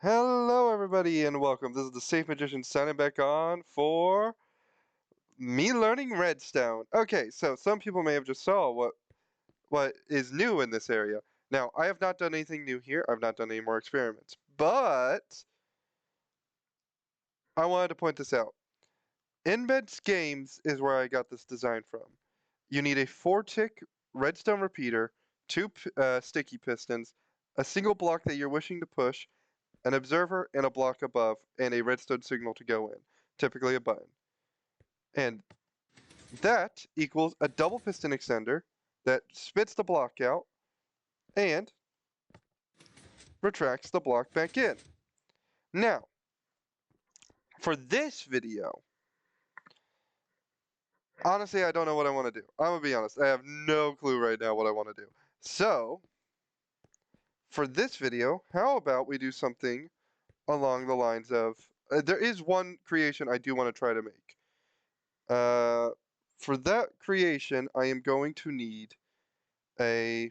Hello, everybody, and welcome. This is the SafeMagician signing back on for me learning Redstone. Okay, so some people may have just saw what is new in this area. Now, I have not done anything new here. I've not done any more experiments, but I wanted to point this out. Inbeds Games is where I got this design from. You need a 4-tick redstone repeater, two sticky pistons, a single block that you're wishing to push, an observer and a block above, and a redstone signal to go in, typically a button. And that equals a double piston extender that spits the block out and retracts the block back in. Now, for this video, honestly, I don't know what I want to do. I'm going to be honest. I have no clue right now what I want to do. So, for this video, how about we do something along the lines of... there is one creation I do want to try to make. Uh, for that creation, I am going to need a...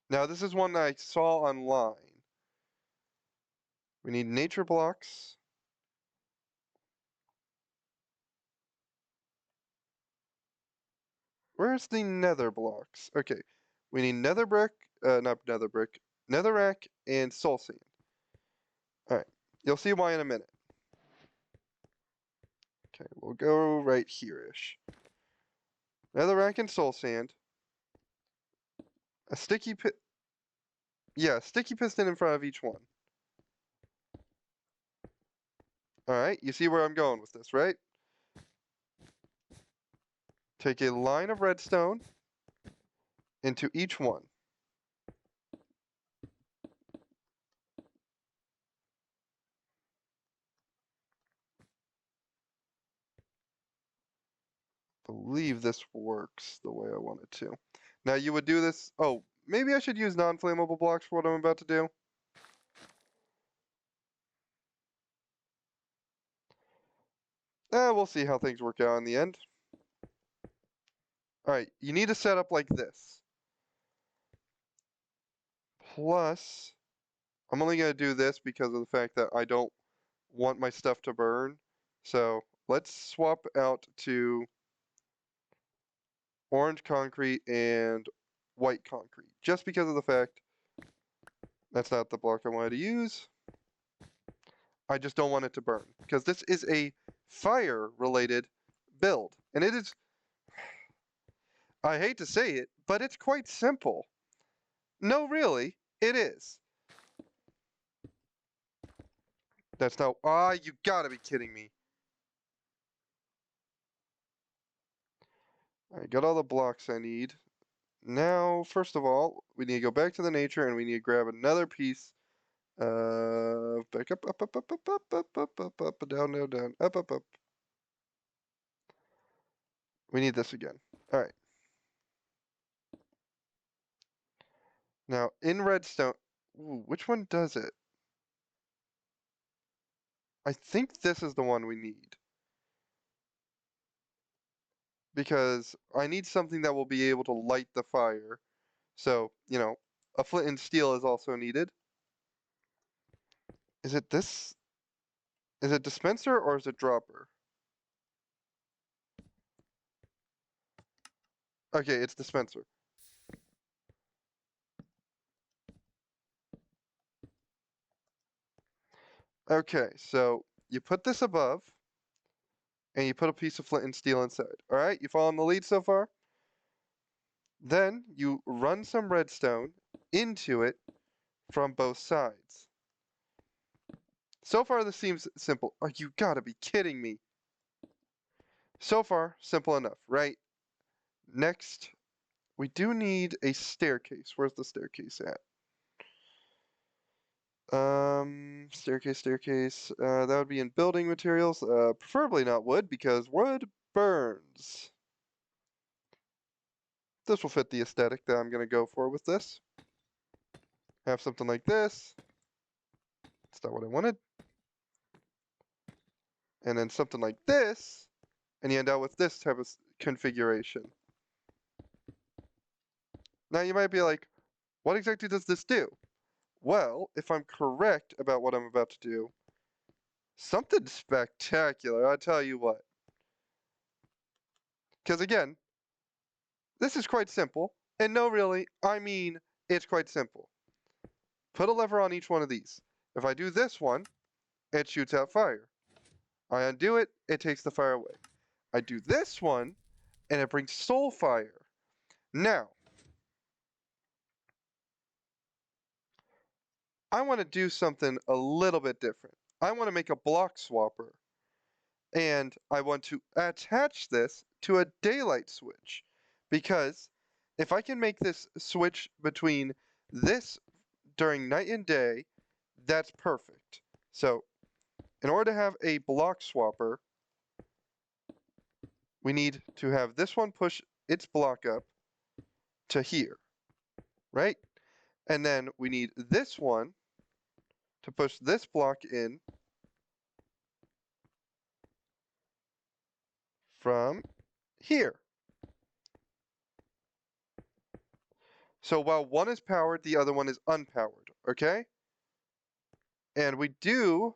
Now, this is one that I saw online. We need nature blocks. Where's the nether blocks? Okay, we need nether brick, not nether brick, netherrack, and soul sand. Alright, you'll see why in a minute. Okay, we'll go right here-ish. Netherrack and soul sand. A sticky sticky piston in front of each one. Alright, you see where I'm going with this, right? Take a line of redstone into each one. Believe this works the way I want it to. Now you would do this... Oh, maybe I should use non-flammable blocks for what I'm about to do. We'll see how things work out in the end. Alright, you need to set up like this. Plus, I'm only going to do this because of the fact that I don't want my stuff to burn. So, let's swap out to orange concrete and white concrete. Just because of the fact that's not the block I wanted to use. I just don't want it to burn. Because this is a fire-related build. And it is... I hate to say it, but it's quite simple. No, really, it is. That's not... Ah, you gotta be kidding me. I got all the blocks I need. Now, first of all, we need to go back to the nature and we need to grab another piece of... Back up, down, down, down, up. We need this again. Alright. Now, in redstone... Ooh, which one does it? I think this is the one we need. Because I need something that will be able to light the fire. So, you know, a flint and steel is also needed. Is it this? Is it dispenser or is it dropper? Okay, it's dispenser. Okay, so you put this above, and you put a piece of flint and steel inside. Alright, you following the lead so far? Then you run some redstone into it from both sides. So far, this seems simple. Oh, you gotta be kidding me. So far, simple enough, right? Next, we do need a staircase. Where's the staircase at? Staircase. That would be in building materials. Preferably not wood, because wood burns. This will fit the aesthetic that I'm going to go for with this. Have something like this. That's not what I wanted. And then something like this. And you end out with this type of configuration. Now you might be like, what exactly does this do? Well, if I'm correct about what I'm about to do, something spectacular, I'll tell you what. Because again, this is quite simple. And no, really, I mean, it's quite simple. Put a lever on each one of these. If I do this one, it shoots out fire. I undo it, it takes the fire away. I do this one, and it brings soul fire. Now, I want to do something a little bit different. I want to make a block swapper. And I want to attach this to a daylight switch. Because if I can make this switch between this during night and day, that's perfect. So, in order to have a block swapper, we need to have this one push its block up to here, right? And then we need this one to push this block in from here. So while one is powered, the other one is unpowered, okay? And we do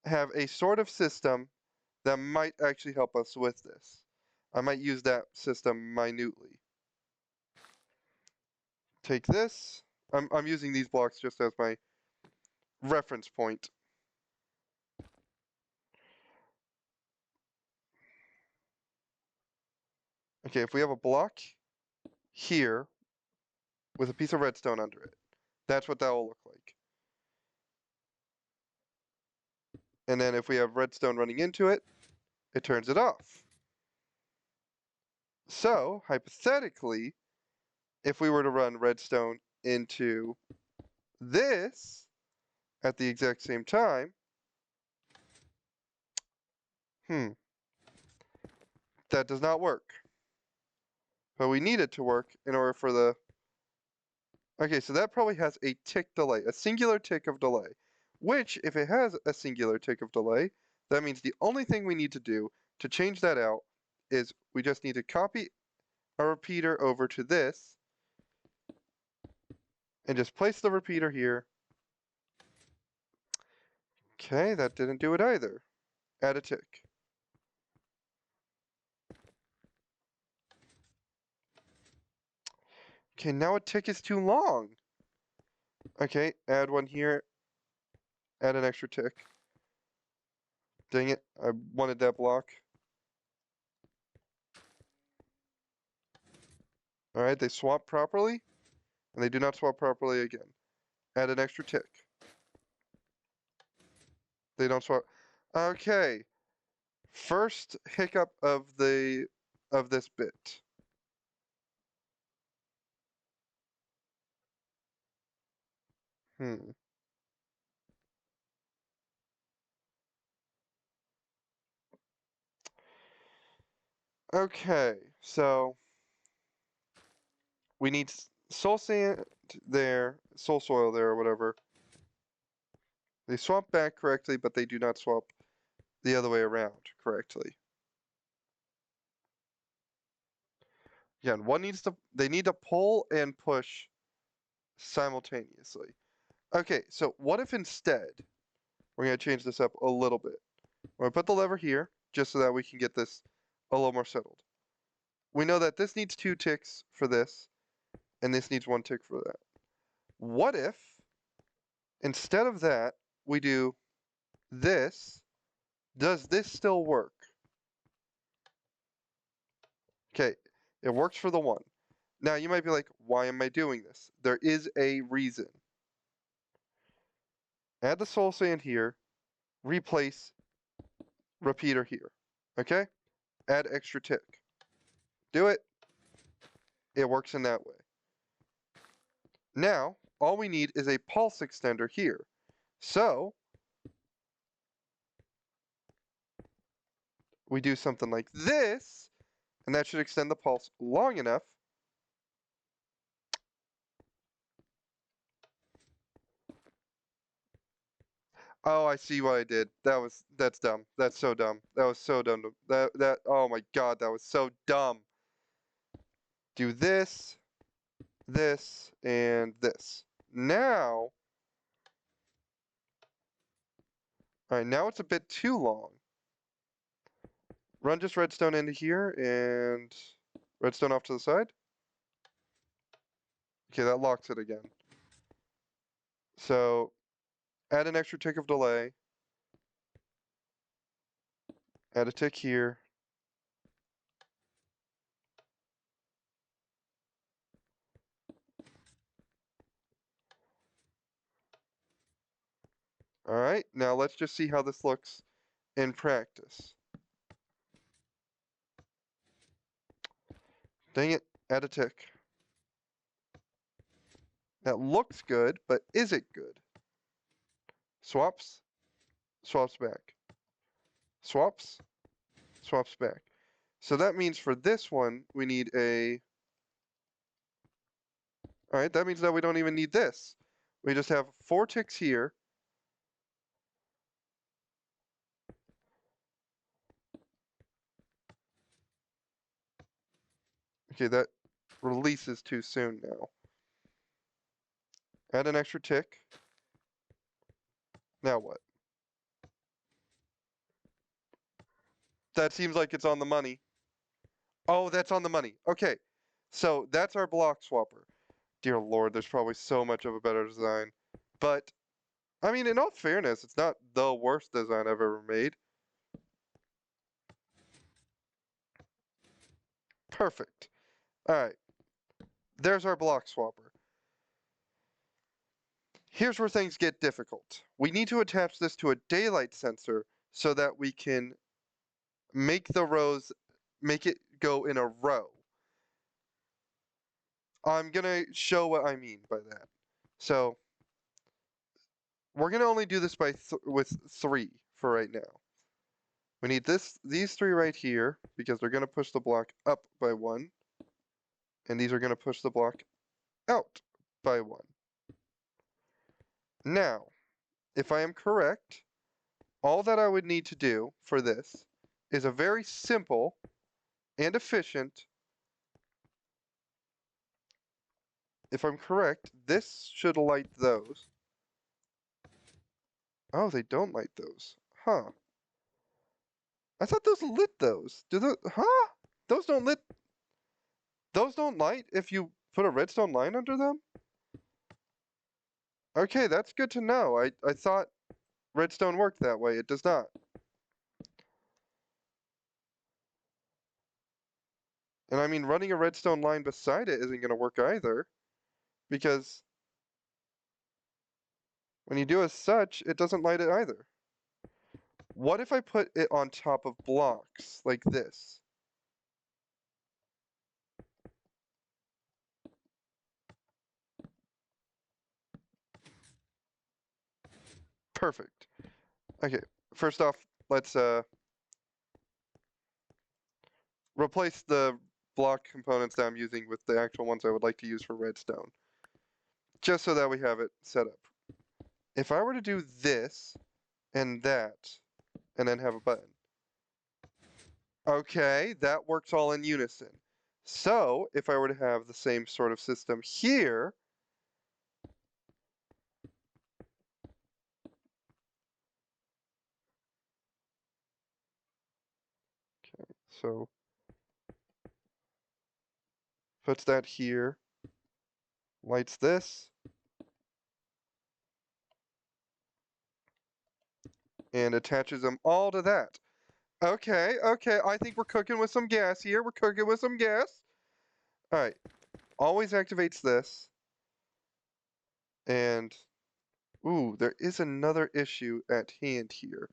have a sort of system that might actually help us with this. I might use that system minutely. Take this. I'm using these blocks just as my reference point. Okay, if we have a block here with a piece of redstone under it, that's what that will look like. And then if we have redstone running into it, it turns it off. So, hypothetically, if we were to run redstone into this at the exact same time, that does not work. But we need it to work in order for the... Okay, so that probably has a tick delay, a singular tick of delay. Which, if it has a singular tick of delay, that means the only thing we need to do to change that out is we just need to copy a repeater over to this and just place the repeater here. Okay, that didn't do it either. Add a tick. Okay, now a tick is too long. Okay, add one here. Add an extra tick. Dang it, I wanted that block. Alright, they swap properly, and they do not swap properly again. Add an extra tick. They don't swap. Okay, first hiccup of this bit. Hmm. Okay, so we need soul sand there, soul soil there, or whatever. They swap back correctly, but they do not swap the other way around correctly. Again, they need to pull and push simultaneously. Okay, so what if instead, we're going to change this up a little bit. We're going to put the lever here, just so that we can get this a little more settled. We know that this needs 2 ticks for this, and this needs 1 tick for that. What if, instead of that, we do this? Does this still work? Okay, it works for the 1. Now, you might be like, why am I doing this? There is a reason. Add the soul sand here, replace repeater here. Okay? Add extra tick. Do it. It works in that way. Now, all we need is a pulse extender here. So, we do something like this, and that should extend the pulse long enough. Oh, I see what I did. That's dumb. That's so dumb. That was so dumb. Oh my god, that was so dumb. Do this, this, and this. Now, alright, now it's a bit too long. Run just redstone into here and redstone off to the side. Okay, that locks it again. So add an extra tick of delay. Add a tick here. Alright, now let's just see how this looks in practice. Dang it, add a tick. That looks good, but is it good? Swaps, swaps back. Swaps, swaps back. So that means for this one, we need a... Alright, that means that we don't even need this. We just have 4 ticks here. Okay, that releases too soon now. Add an extra tick. Now what? That seems like it's on the money. Oh, that's on the money. Okay, so that's our block swapper. Dear Lord, there's probably so much of a better design. But, I mean, in all fairness, it's not the worst design I've ever made. Perfect. Alright, there's our block swapper. Here's where things get difficult. We need to attach this to a daylight sensor so that we can make the rows, make it go in a row. I'm gonna show what I mean by that. So, we're gonna only do this by with 3 for right now. We need these 3 right here because they're gonna push the block up by 1, and these are gonna push the block out by 1. Now, if I am correct, all that I would need to do for this is a very simple and efficient. If I'm correct, this should light those. Oh, they don't light those. Huh. I thought those lit those. Do the huh? Those don't lit. Those don't light if you put a redstone line under them? Okay, that's good to know. I thought redstone worked that way. It does not. And I mean, running a redstone line beside it isn't going to work either. Because when you do as such, it doesn't light it either. What if I put it on top of blocks like this? Perfect. Okay, first off, let's replace the block components that I'm using with the actual ones I would like to use for redstone. Just so that we have it set up. If I were to do this and that, and then have a button. Okay, that works all in unison. So, if I were to have the same sort of system here, okay, so puts that here, lights this, and attaches them all to that. Okay, okay, I think we're cooking with some gas here. We're cooking with some gas. All right, always activates this. And, ooh, there is another issue at hand here.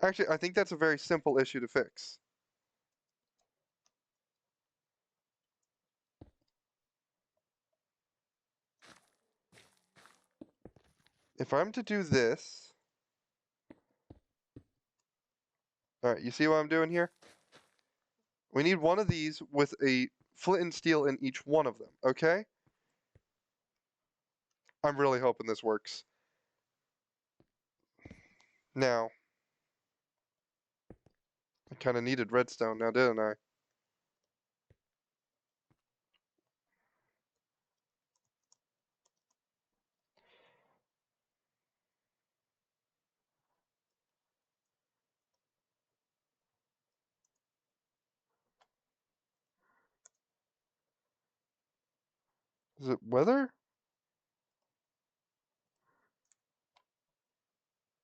Actually, I think that's a very simple issue to fix. If I'm to do this, all right, you see what I'm doing here? We need one of these with a flint and steel in each one of them, okay? I'm really hoping this works. Now, I kind of needed redstone now, didn't I? Is it weather?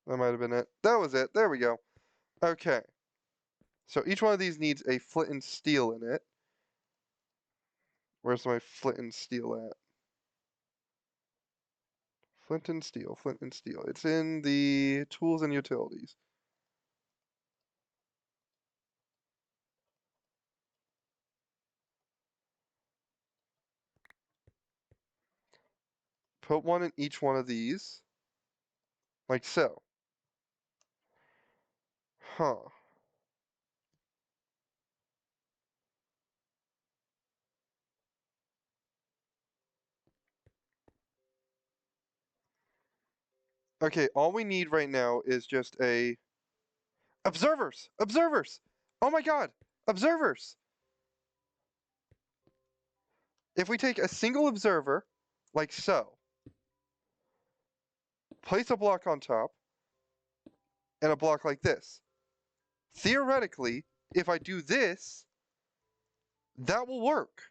That might have been it. That was it. There we go. Okay. So each one of these needs a flint and steel in it. Where's my flint and steel at? Flint and steel, flint and steel. It's in the tools and utilities. Put one in each one of these, like so. Huh. Okay, all we need right now is just a... Observers! Observers! Oh my god! Observers! If we take a single observer, like so, place a block on top, and a block like this. Theoretically, if I do this, that will work.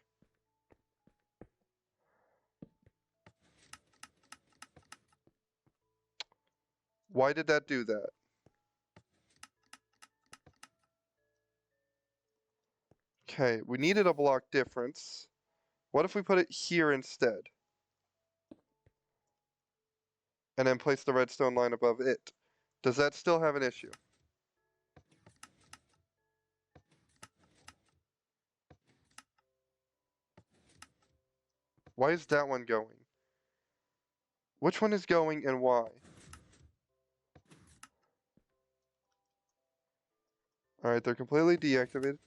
Why did that do that? Okay, we needed a block difference. What if we put it here instead? And then place the redstone line above it. Does that still have an issue? Why is that one going? Which one is going and why? Alright, they're completely deactivated.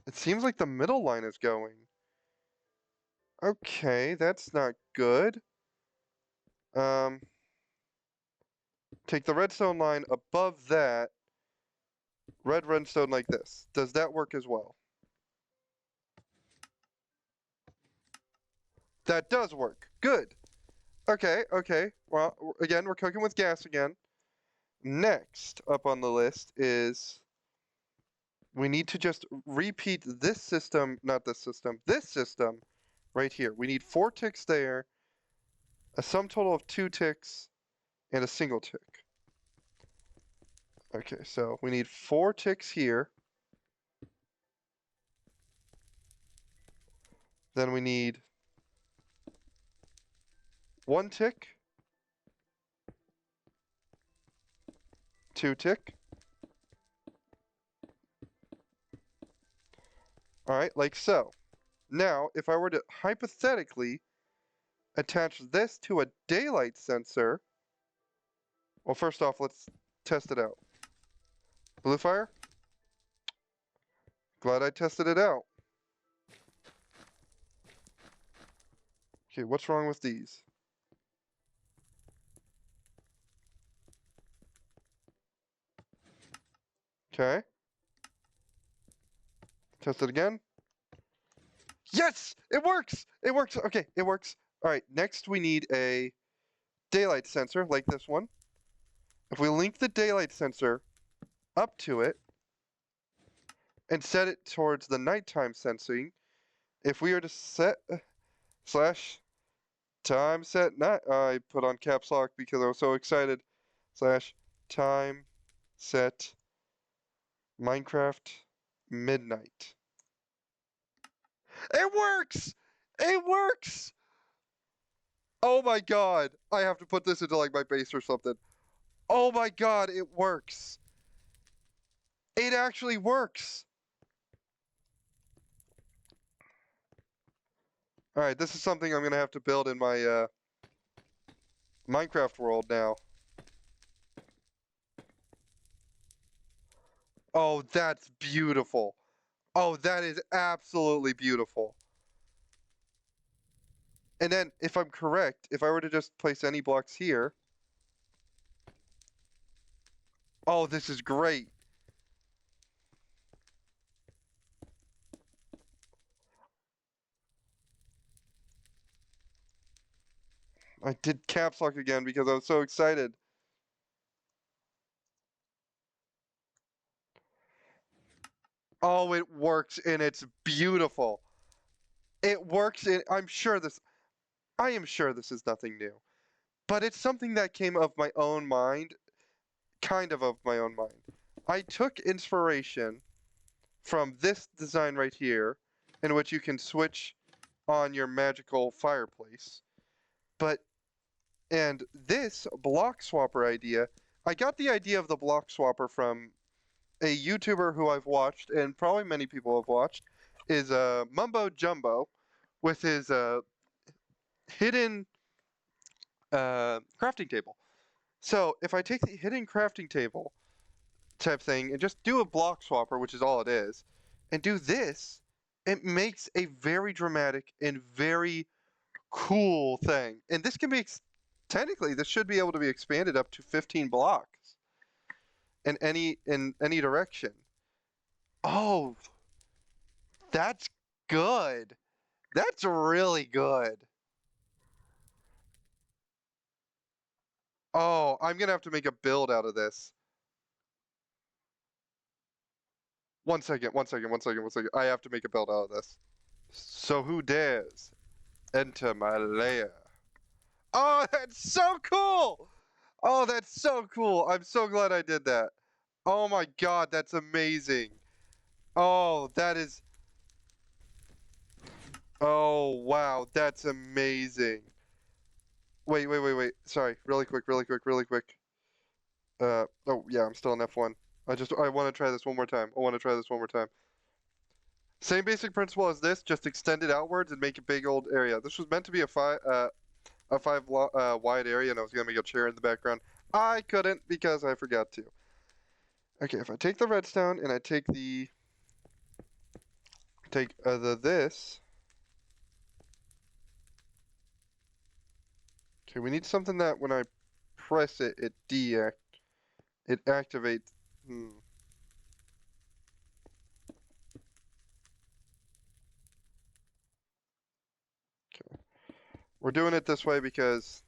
It seems like the middle line is going. Okay, that's not good. Um, take the redstone line above that, red redstone like this. Does that work as well? That does work. Good. Okay, okay. Well, again, we're cooking with gas again. Next up on the list is we need to just repeat this system, not this system right here. We need 4 ticks there, a sum total of 2 ticks, and a single tick. Okay, so we need 4 ticks here. Then we need 1 tick, 2 tick. All right, like so. Now, if I were to hypothetically attach this to a daylight sensor, well, first off, let's test it out. Blue fire? Glad I tested it out. Okay, what's wrong with these? Okay. Test it again. Yes! It works! It works! Okay, it works. Alright, next we need a daylight sensor, like this one. If we link the daylight sensor up to it, and set it towards the nighttime sensing, if we are to set slash time set night, I put on caps lock because I was so excited, slash time set Minecraft midnight. It works! It works! Oh my god! I have to put this into like my base or something. Oh my god, it works! It actually works! Alright, this is something I'm gonna have to build in my Minecraft world now. Oh, that's beautiful. Oh, that is absolutely beautiful. And then, if I'm correct, if I were to just place any blocks here... Oh, this is great. I did caps lock again because I was so excited. Oh, it works and it's beautiful. It works and I am sure this is nothing new. But it's something that came of my own mind, kind of my own mind. I took inspiration from this design right here, in which you can switch on your magical fireplace. But and this block swapper idea, I got the idea of the block swapper from a YouTuber who I've watched, and probably many people have watched, is Mumbo Jumbo, with his hidden crafting table. So if I take the hidden crafting table type thing and just do a block swapper, which is all it is, and do this, it makes a very dramatic and very cool thing. And this can be technically this should be able to be expanded up to 15 blocks in any direction. Oh, that's good. That's really good. Oh, I'm gonna have to make a build out of this. One second, one second, one second, one second. I have to make a build out of this. So who dares enter my lair? Oh, that's so cool! Oh, that's so cool. I'm so glad I did that. Oh my god, that's amazing. Oh, that is. Oh, wow, that's amazing. Wait, wait, wait, wait. Sorry, really quick, really quick, really quick. Oh, yeah, I'm still in F1. I want to try this one more time. I want to try this one more time. Same basic principle as this, just extend it outwards and make a big old area. This was meant to be a five wide area, and I was gonna make a chair in the background. I couldn't because I forgot to. Okay, if I take the redstone and I take this. Okay, we need something that when I press it, it activates. Hmm. Okay, we're doing it this way because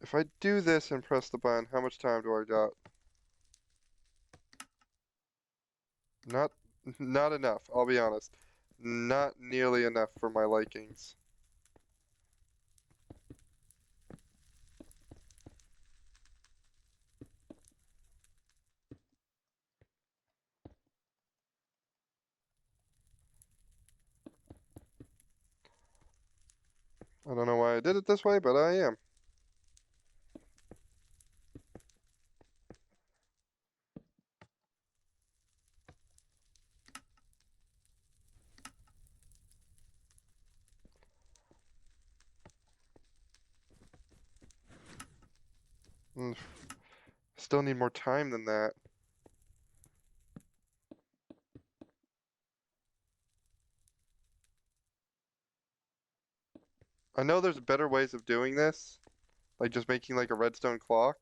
if I do this and press the button, how much time do I got? Not, not enough. I'll be honest. Not nearly enough for my likings. I don't know why I did it this way, but I am. Mm, still need more time than that. I know there's better ways of doing this, like just making like a redstone clock.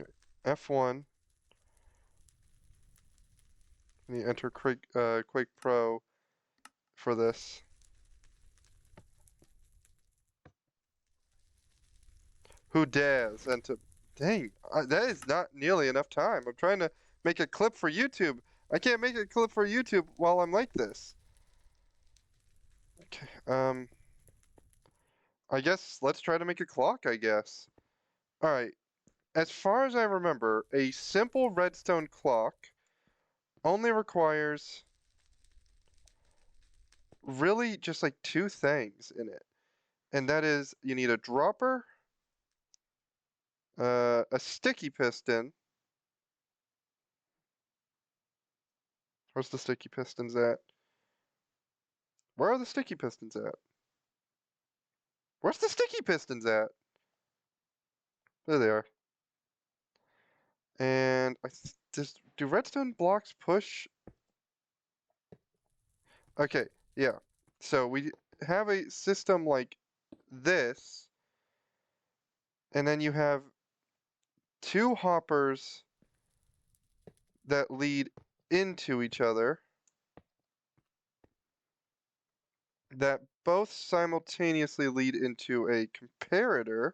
Okay, F1. And you enter Quake Pro for this. Who dares enter? Dang, that is not nearly enough time. I'm trying to make a clip for YouTube. I can't make a clip for YouTube while I'm like this. Okay, I guess let's try to make a clock, I guess. All right, as far as I remember, a simple redstone clock only requires really just like two things in it. And that is you need a dropper, a sticky piston. Where's the sticky pistons at? Where are the sticky pistons at? Where's the sticky pistons at? There they are. And do redstone blocks push? Okay, yeah. So we have a system like this, and then you have two hoppers that lead into each other that both simultaneously lead into a comparator.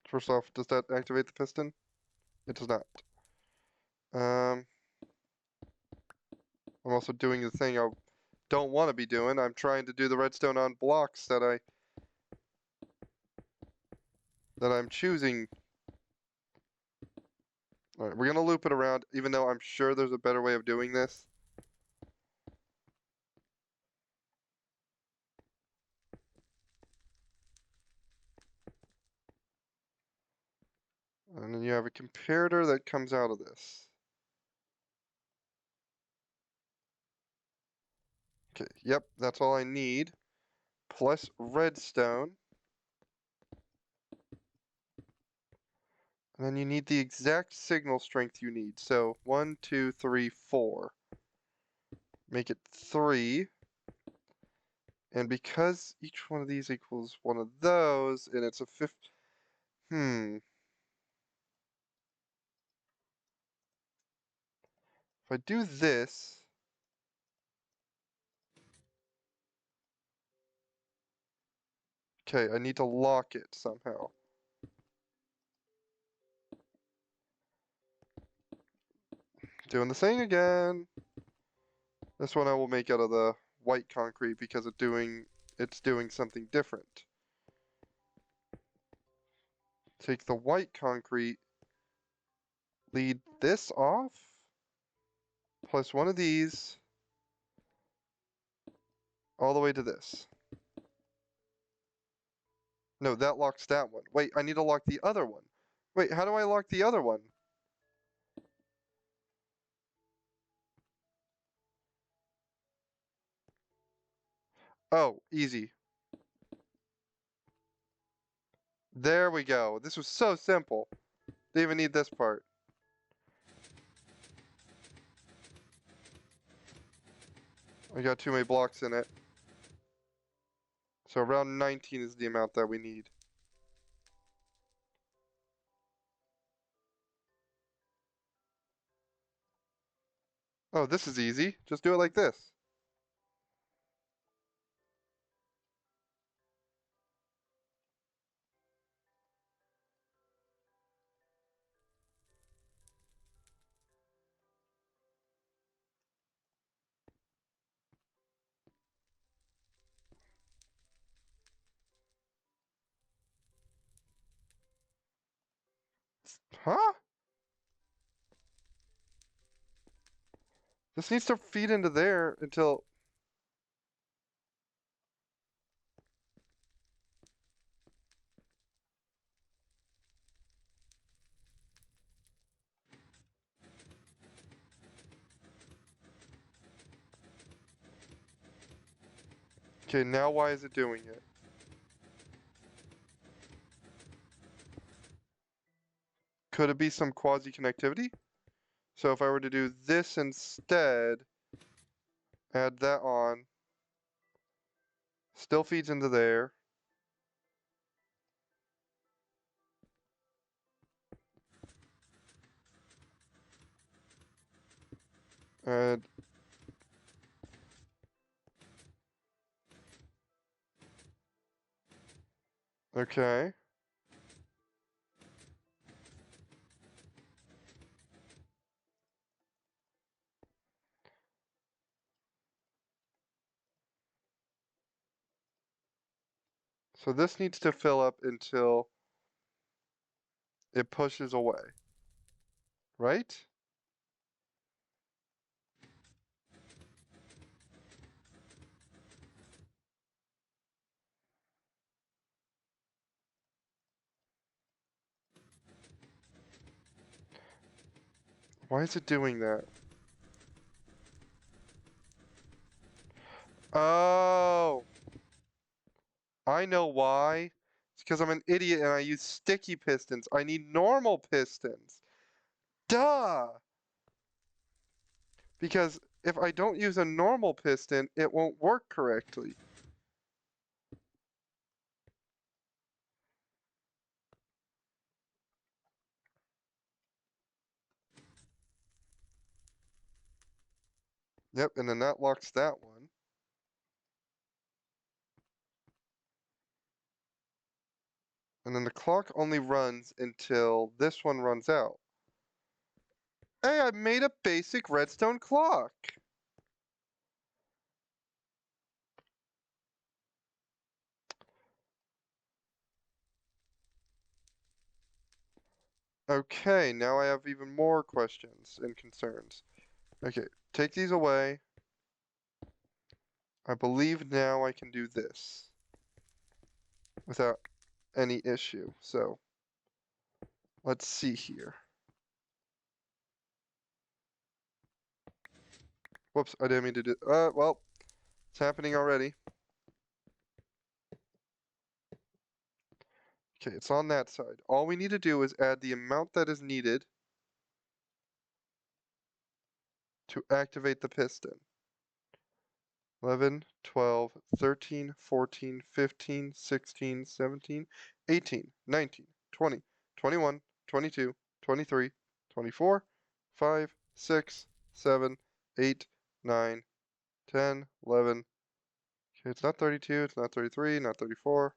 First off, does that activate the piston? It does not. Um, I'm also doing the thing I don't want to be doing. I'm trying to do the redstone on blocks that I'm choosing. All right, we're gonna loop it around, even though I'm sure there's a better way of doing this. And then you have a comparator that comes out of this. Okay, yep, that's all I need. Plus redstone. And then you need the exact signal strength you need. So 1, 2, 3, 4. Make it 3. And because each one of these equals one of those, and it's a fifth. If I do this, okay, I need to lock it somehow. Doing the thing again. This one I will make out of the white concrete because it's doing something different. Take the white concrete, lead this off, plus one of these, all the way to this. No, that locks that one. Wait, I need to lock the other one. Wait, how do I lock the other one? Oh, easy. There we go. This was so simple. Didn't even need this part. I got too many blocks in it. So around 19 is the amount that we need. Oh, this is easy. Just do it like this. Huh? This needs to feed into there until... Okay, now why is it doing it? Could it be some quasi-connectivity? So if I were to do this instead, add that on, still feeds into there, and okay. So this needs to fill up until it pushes away, right? Why is it doing that? Oh, I know why. It's because I'm an idiot and I use sticky pistons. I need normal pistons. Duh! Because if I don't use a normal piston, it won't work correctly. Yep, and then that locks that one. And then the clock only runs until this one runs out. Hey, I made a basic redstone clock. Okay, now I have even more questions and concerns. Okay, take these away. I believe now I can do this without any issue. So, let's see here. Whoops, I didn't mean to do, well, it's happening already. Okay, it's on that side. All we need to do is add the amount that is needed to activate the piston. 11, 12, 13, 14, 15, 16, 17, 18, 19, 20, 21, 22, 23, 24, 5, 6, 7, 8, 9, 10, 11. Okay, it's not 32, it's not 33, not 34.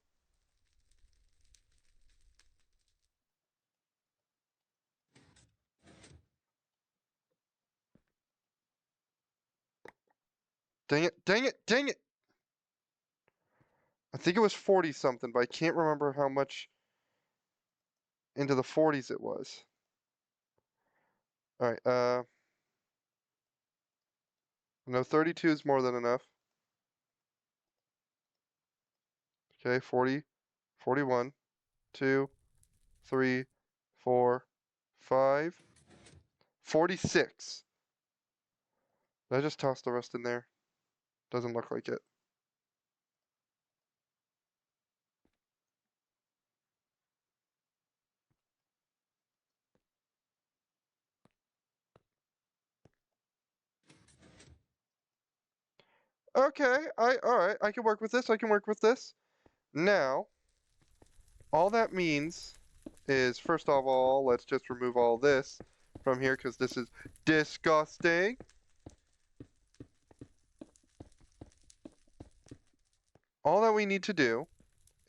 Dang it, dang it, dang it! I think it was 40 something, but I can't remember how much into the 40s it was. Alright, no, 32 is more than enough. Okay, 40, 41, 2, 3, 4, 5, 46. Did I just toss the rest in there? Doesn't look like it. Okay, alright, I can work with this, I can work with this. Now, all that means is, first of all, let's just remove all this from here, because this is disgusting. All that we need to do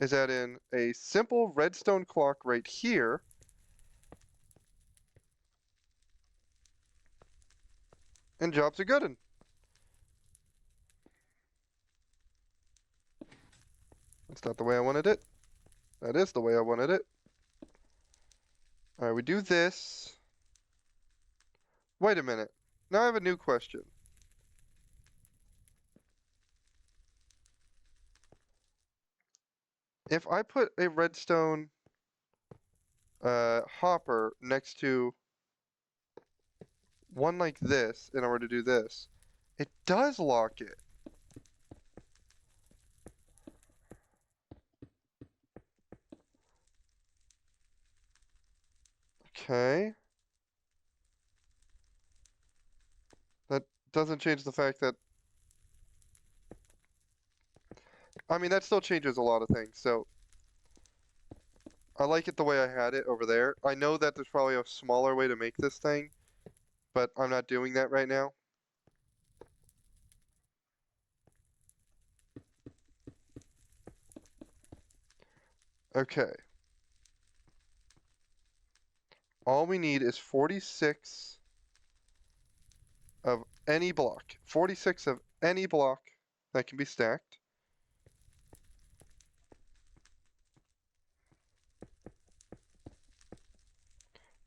is add in a simple redstone clock right here, and job's a good one. That's not the way I wanted it. That is the way I wanted it. Alright, we do this. Wait a minute. Now I have a new question. If I put a redstone hopper next to one like this in order to do this, it does lock it. Okay. That doesn't change the fact that, I mean, that still changes a lot of things. So I like it the way I had it over there. I know that there's probably a smaller way to make this thing, but I'm not doing that right now. Okay. All we need is 46 of any block. 46 of any block that can be stacked.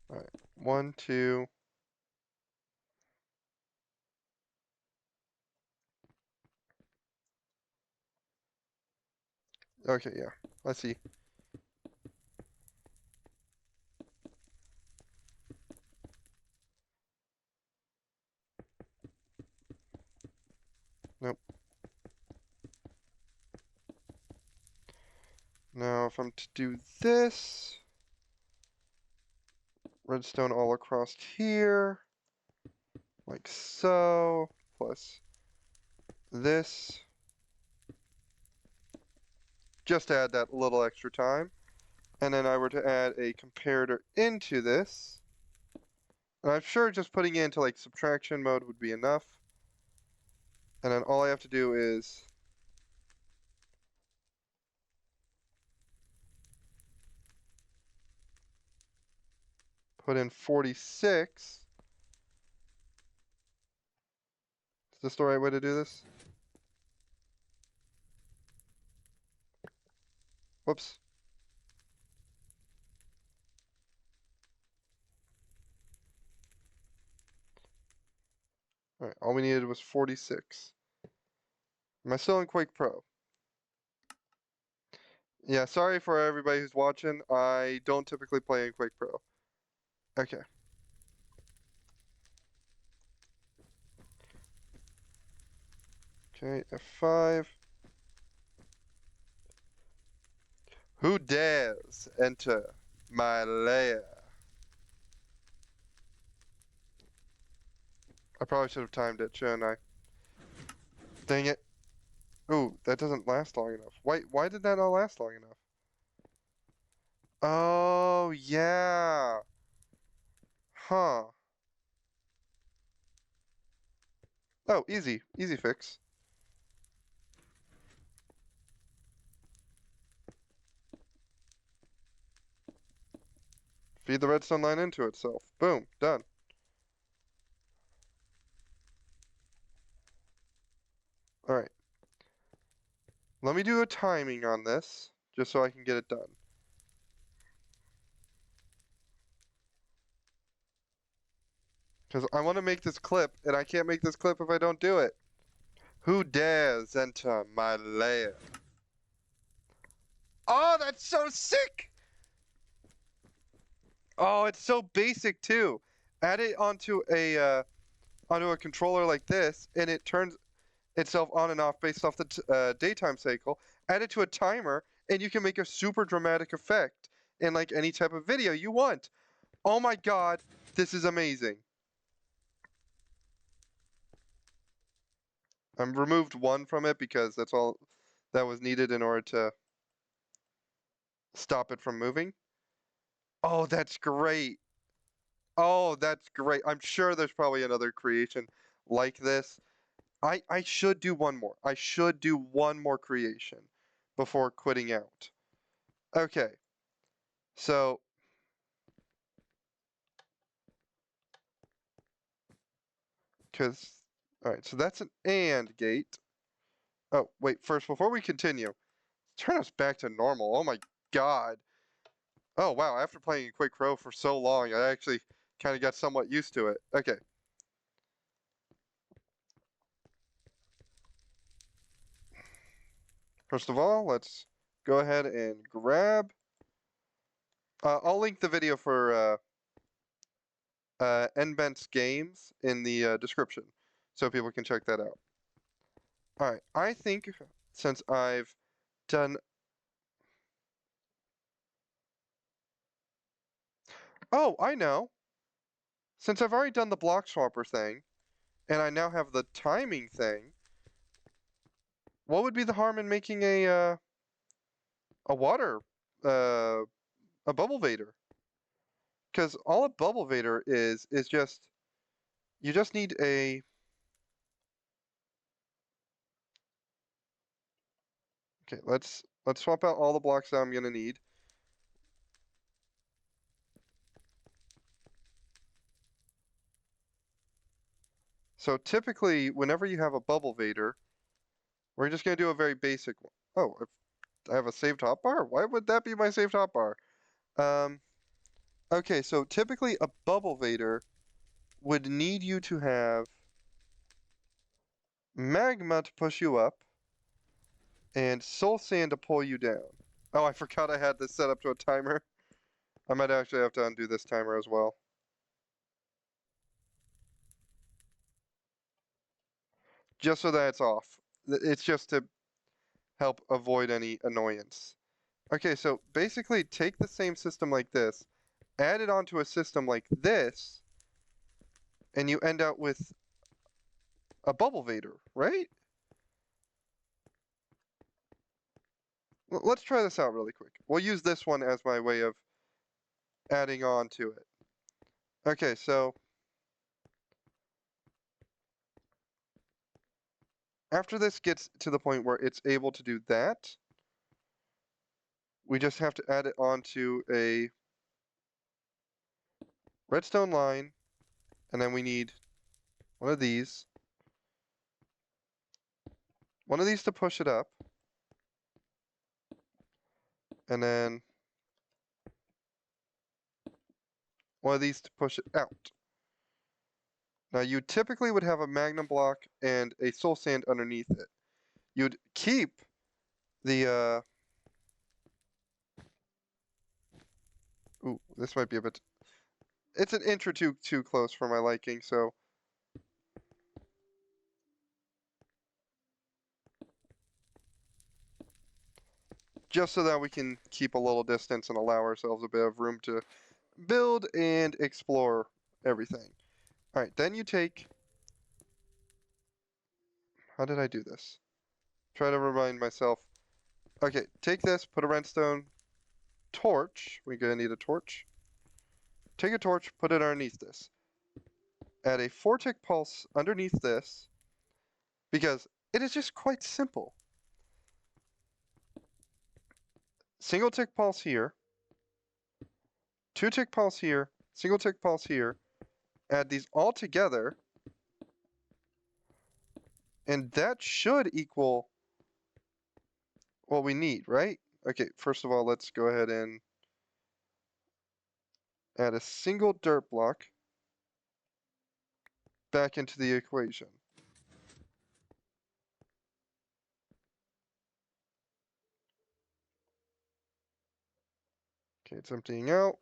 All right. 1, 2. Okay, yeah. Let's see. Nope. them to do this. Redstone all across here. Like so. Plus this. Just to add that little extra time. And then I were to add a comparator into this. And I'm sure just putting it into like subtraction mode would be enough. And then all I have to do is put in 46. Is this the right way to do this? Whoops. Alright, all we needed was 46. Am I still in Quake Pro? Yeah, sorry for everybody who's watching. I don't typically play in Quake Pro. Okay. Okay, F5. Who dares enter my lair? I probably should have timed it, shouldn't I? Dang it. Ooh, that doesn't last long enough. Why did that not last long enough? Oh, yeah. Huh. Oh, easy. Easy fix. Feed the redstone line into itself. Boom. Done. Alright. Let me do a timing on this, just so I can get it done. Because I want to make this clip, and I can't make this clip if I don't do it. Who dares enter my lair? Oh, that's so sick! Oh, it's so basic too. Add it onto a controller like this, and it turns itself on and off based off the daytime cycle. Add it to a timer, and you can make a super dramatic effect in like any type of video you want. Oh my god, this is amazing. I'm removed one from it because that's all that was needed in order to stop it from moving. Oh, that's great. Oh, that's great. I'm sure there's probably another creation like this. I should do one more. I should do one more creation before quitting out. Okay. So, all right, so that's an AND gate. Oh, wait, first, before we continue, turn us back to normal. Oh my god. Oh, wow, after playing Quake Pro for so long, I actually kind of got somewhat used to it. Okay. First of all, let's go ahead and grab. I'll link the video for Nbent's games in the description, so people can check that out. All right, I think since I've done. Oh, I know. Since I've already done the block swapper thing, and I now have the timing thing, what would be the harm in making a water uh a bubble vader? Because all a bubble vader is just you just need a. Okay, let's swap out all the blocks that I'm gonna need. So typically, whenever you have a bubble vader, we're just gonna do a very basic one. Oh, if I have a saved hotbar? Why would that be my saved hotbar? Um, okay, so typically a bubble vader would need you to have magma to push you up and soul sand to pull you down. Oh, I forgot I had this set up to a timer. I might actually have to undo this timer as well. Just so that it's off. It's just to help avoid any annoyance. Okay, so basically take the same system like this, add it onto a system like this, and you end up with a bubble vader, right? Let's try this out really quick. We'll use this one as my way of adding on to it. Okay, so after this gets to the point where it's able to do that, we just have to add it onto a redstone line, and then we need one of these, to push it up, and then one of these to push it out. Now you typically would have a magnum block and a soul sand underneath it. You'd keep the ooh, this might be a bit, it's an inch or two too close for my liking, so just so that we can keep a little distance and allow ourselves a bit of room to build and explore everything. All right, then you take, how did I do this? Try to remind myself. Okay, take this, put a redstone torch. We're gonna need a torch. Take a torch, put it underneath this. Add a 4-tick pulse underneath this, because it is just quite simple. Single tick pulse here, 2-tick pulse here, single tick pulse here. Add these all together, and that should equal what we need, right? Okay, first of all, let's go ahead and add a single dirt block back into the equation. Okay, it's emptying out.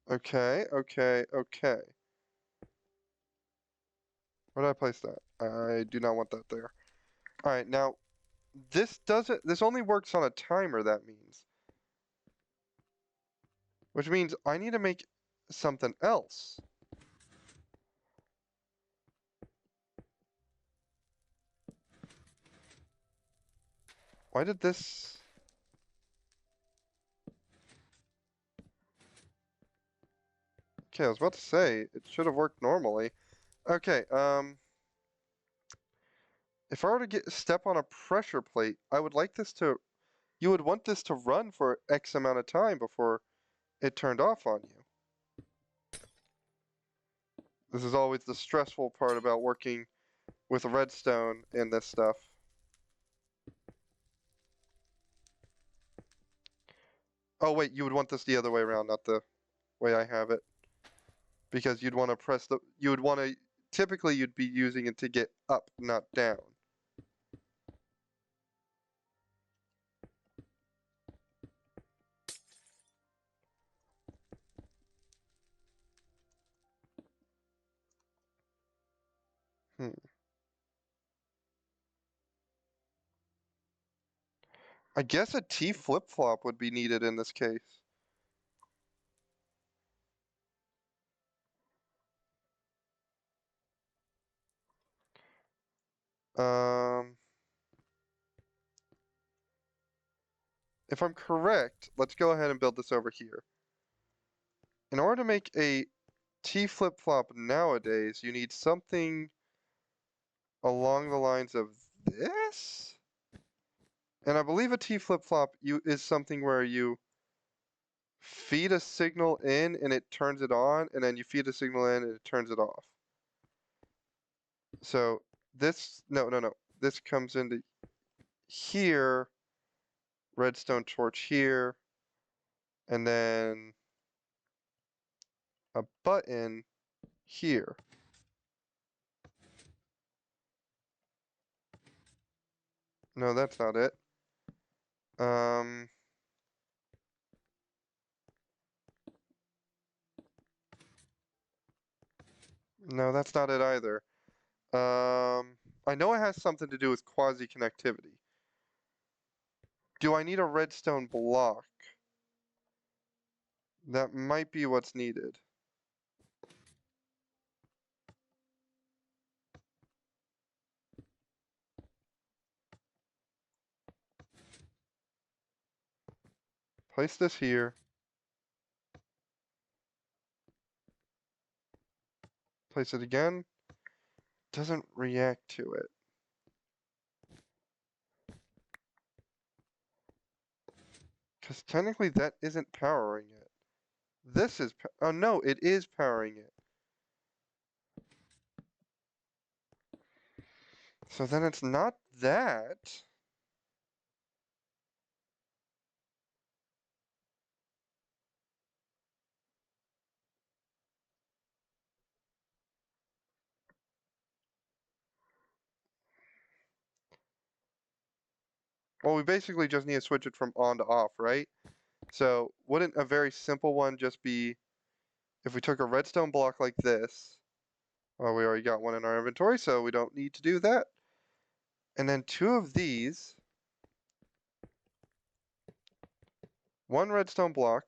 Okay, okay, okay. Where did I place that? I do not want that there. Alright, now, this only works on a timer, that means. Which means I need to make something else. Why did this... Okay, I was about to say, it should have worked normally. Okay, if I were to step on a pressure plate, I would like this to... You would want this to run for X amount of time before it turned off on you. This is always the stressful part about working with redstone and this stuff. Oh wait, you would want this the other way around, not the way I have it. Because you'd want to you would want to, typically you'd be using it to get up, not down. Hmm. I guess a T flip-flop would be needed in this case. Um, if I'm correct, let's go ahead and build this over here. In order to make a T flip-flop nowadays, you need something along the lines of this? And I believe a T flip-flop is something where you feed a signal in and it turns it on, and then you feed a signal in and it turns it off. So this, no, no, no. This comes into here, redstone torch here, and then a button here. No, that's not it. Um, No, that's not it either. I know it has something to do with quasi-connectivity. Do I need a redstone block? That might be what's needed. Place this here. Place it again. Doesn't react to it. Because technically that isn't powering it. This is, oh no, it is powering it. So then it's not that. Well, we basically just need to switch it from on to off, right? So wouldn't a very simple one just be if we took a redstone block like this? Well, we already got one in our inventory, so we don't need to do that. And then two of these, one redstone block.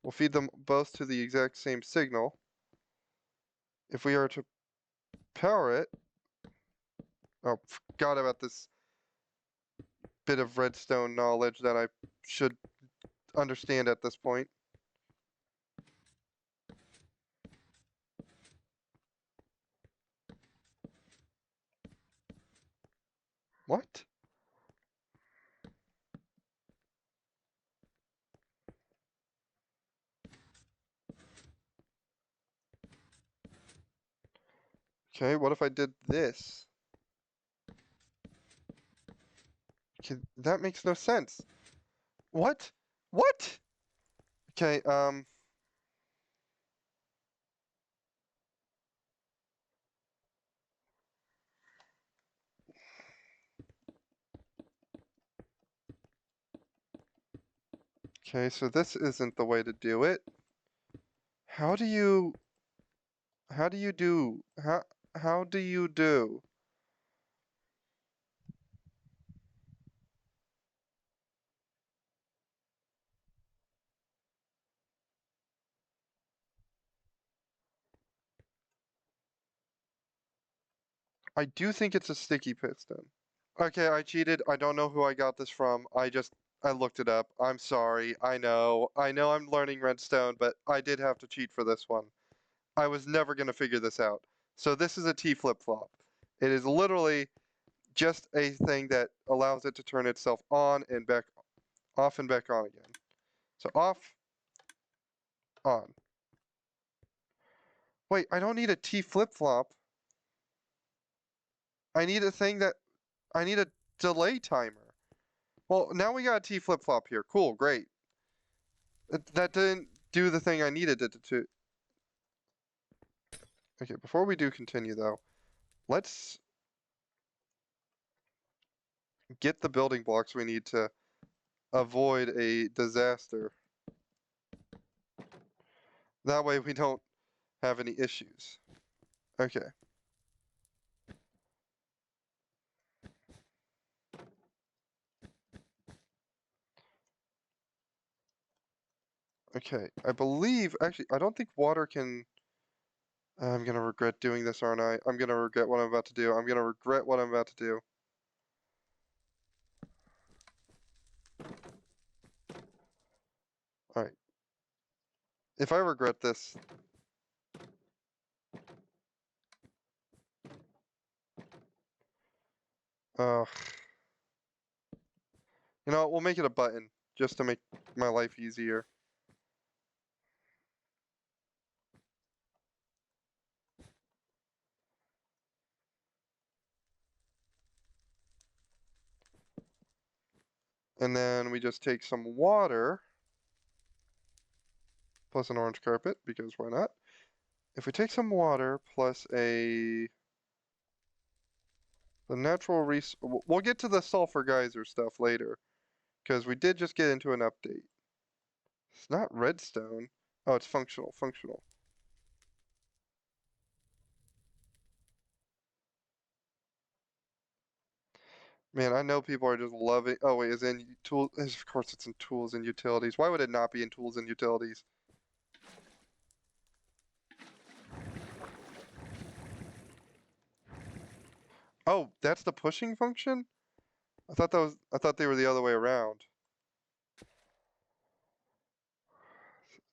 We'll feed them both to the exact same signal. If we are to power it, oh, forgot about this bit of redstone knowledge that I should understand at this point. What? Okay, what if I did this? Okay, that makes no sense. What? What? Okay, okay, so this isn't the way to do it. How do you, how do you do, how do you do? I do think it's a sticky piston. Okay, I cheated. I don't know who I got this from. I looked it up. I'm sorry. I know I'm learning Redstone, but I did have to cheat for this one. I was never going to figure this out. So this is a T flip-flop. It is literally just a thing that allows it to turn itself on and back off and back on again. So off, on. Wait, I don't need a T flip-flop. I need a thing that I need a delay timer. Well, now we got a T flip-flop here. Cool, great. That didn't do the thing I needed it to. Okay, before we do continue though, let's get the building blocks we need to avoid a disaster. That way we don't have any issues. Okay. Okay, I believe, actually, I don't think water can, I'm gonna regret doing this, aren't I? I'm gonna regret what I'm about to do. I'm gonna regret what I'm about to do. Alright. If I regret this, uh, you know what, we'll make it a button, just to make my life easier. And then we just take some water, plus an orange carpet, because why not? If we take some water plus the natural we'll get to the sulfur geyser stuff later, because we did just get into an update. It's not redstone. Oh, it's functional, functional. Man, I know people are just loving. Oh wait, is in tool? Of course, it's in tools and utilities. Why would it not be in tools and utilities? Oh, that's the pushing function? I thought that was. I thought they were the other way around.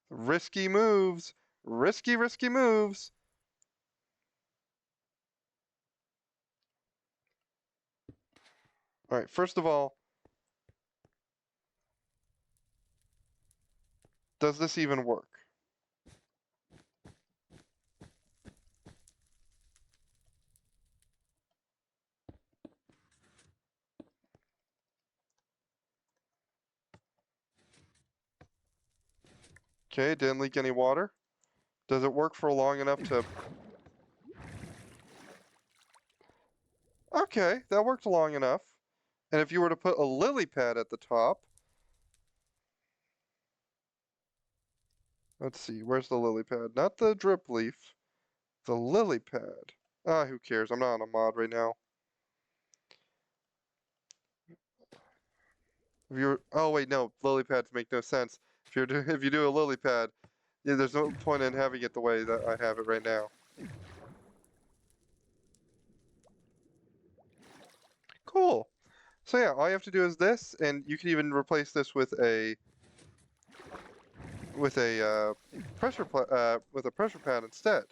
Risky moves. Risky, risky moves. All right. First of all, does this even work? Okay, didn't leak any water. Does it work for long enough to... Okay, that worked long enough. And if you were to put a lily pad at the top, let's see, where's the lily pad? Not the drip leaf, the lily pad. Ah, who cares? I'm not on a mod right now. If you're, oh wait, no, lily pads make no sense. If you do a lily pad, yeah, there's no point in having it the way that I have it right now. Cool. So yeah, all you have to do is this, and you can even replace this with a with a pressure pad instead.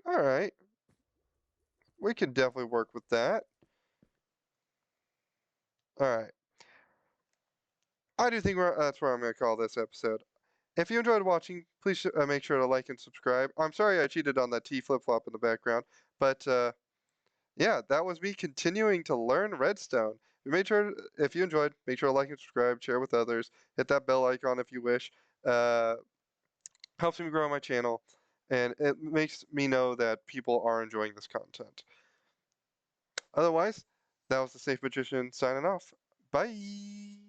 All right, we can definitely work with that. All right, I do think that's where I'm going to call this episode. If you enjoyed watching, please make sure to like and subscribe. I'm sorry I cheated on that T flip-flop in the background, but yeah, that was me continuing to learn Redstone. You made sure, if you enjoyed, make sure to like and subscribe, share with others, hit that bell icon if you wish. Uh, Helps me grow my channel, and it makes me know that people are enjoying this content. Otherwise, that was the Safe Magician signing off. Bye!